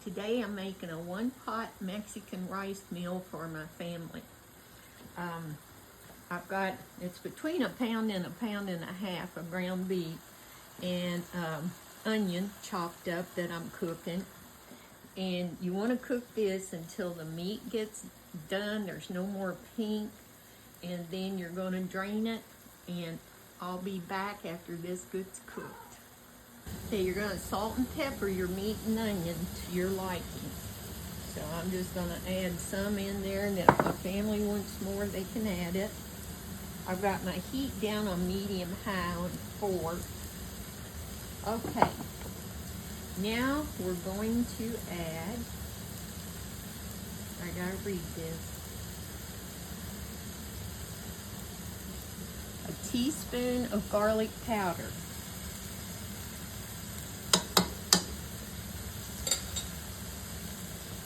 Today I'm making a one-pot Mexican rice meal for my family. It's between a pound and a half of ground beef and onion chopped up that I'm cooking. And you want to cook this until the meat gets done, there's no more pink, and then you're going to drain it, and I'll be back after this gets cooked. Okay, you're going to salt and pepper your meat and onion to your liking. So I'm just going to add some in there, and if my family wants more, they can add it. I've got my heat down on medium-high on 4. Okay, now we're going to add, I gotta read this, a teaspoon of garlic powder.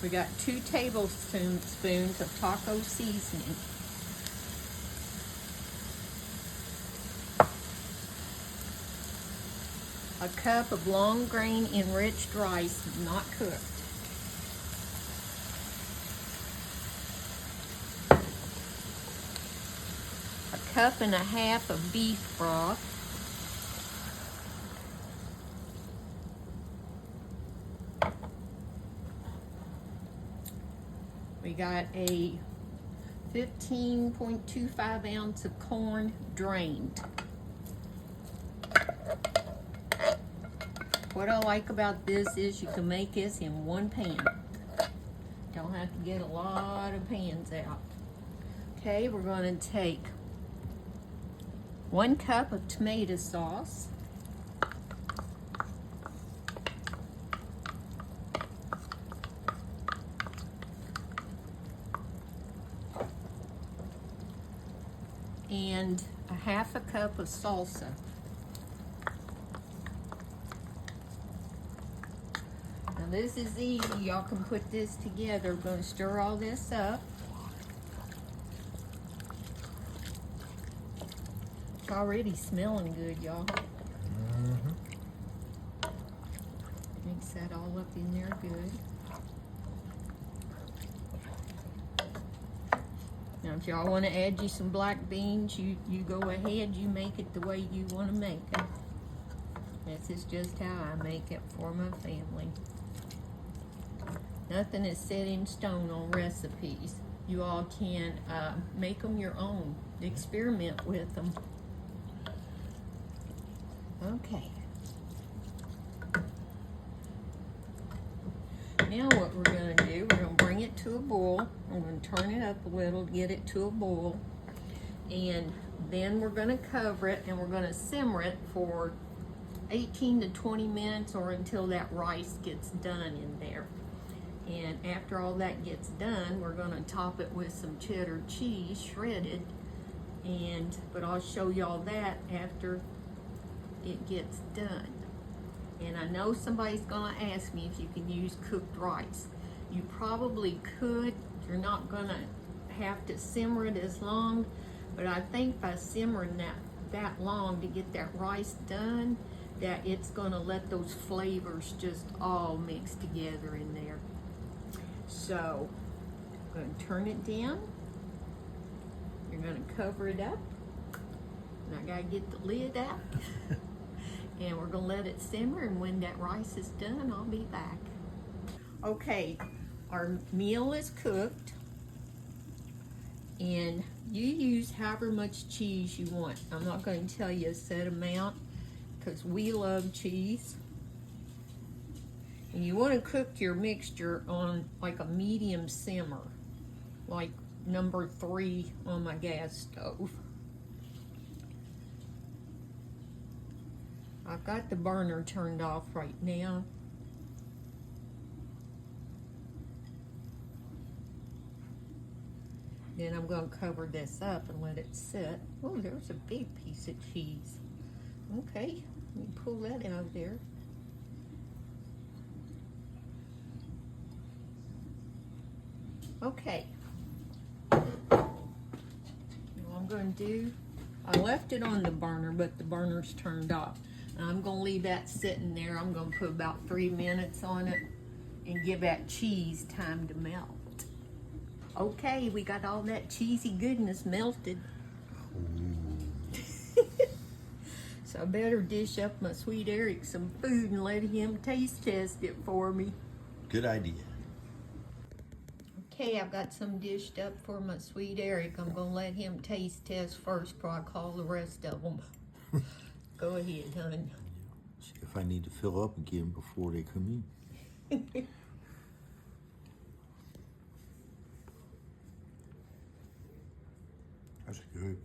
We got 2 tablespoons of taco seasoning. A cup of long grain enriched rice, not cooked. A cup and a half of beef broth. We got a 15.25 ounce of corn drained. What I like about this is you can make this in one pan. Don't have to get a lot of pans out. Okay, we're going to take 1 cup of tomato sauce. And a half a cup of salsa. Now this is easy, y'all can put this together. We're gonna stir all this up. It's already smelling good, y'all. Mix that all up in there good. Now, if y'all want to add you some black beans, you go ahead, you make it the way you want to make it. This is just how I make it for my family. Nothing is set in stone on recipes. You all can make them your own. Experiment with them. Okay. Now what we're going to do, we're going to bring it to a boil. I'm going to turn it up a little to get it to a boil. And then we're going to cover it and we're going to simmer it for 18 to 20 minutes or until that rice gets done in there. And after all that gets done, we're going to top it with some cheddar cheese, shredded. But I'll show y'all that after it gets done. And I know somebody's gonna ask me if you can use cooked rice. You probably could. You're not gonna have to simmer it as long, but I think by simmering that long to get that rice done, that it's gonna let those flavors just all mix together in there. So, I'm gonna turn it down. You're gonna cover it up. And I gotta get the lid out. And we're gonna let it simmer, and when that rice is done, I'll be back. Okay, our meal is cooked, and you use however much cheese you want. I'm not going to tell you a set amount, because we love cheese. And you want to cook your mixture on like a medium simmer, like number 3 on my gas stove. I've got the burner turned off right now. Then I'm going to cover this up and let it sit. Oh, there's a big piece of cheese. Okay, let me pull that out of there. Okay. What I'm going to do, I left it on the burner, but the burner's turned off. I'm going to leave that sitting there. I'm going to put about 3 minutes on it, and give that cheese time to melt. Okay, we got all that cheesy goodness melted. So I better dish up my sweet Eric some food and let him taste test it for me. Good idea. Okay, I've got some dished up for my sweet Eric. I'm gonna let him taste test first before I call the rest of them. Go ahead, hon. See if I need to fill up again before they come in. That's good.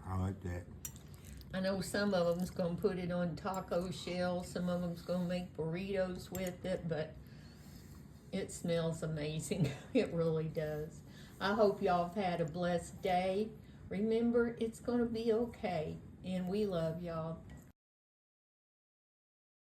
I like that. I know some of them's gonna put it on taco shells, some of them's gonna make burritos with it, but it smells amazing. It really does. I hope y'all have had a blessed day. Remember, it's gonna be okay, and we love y'all.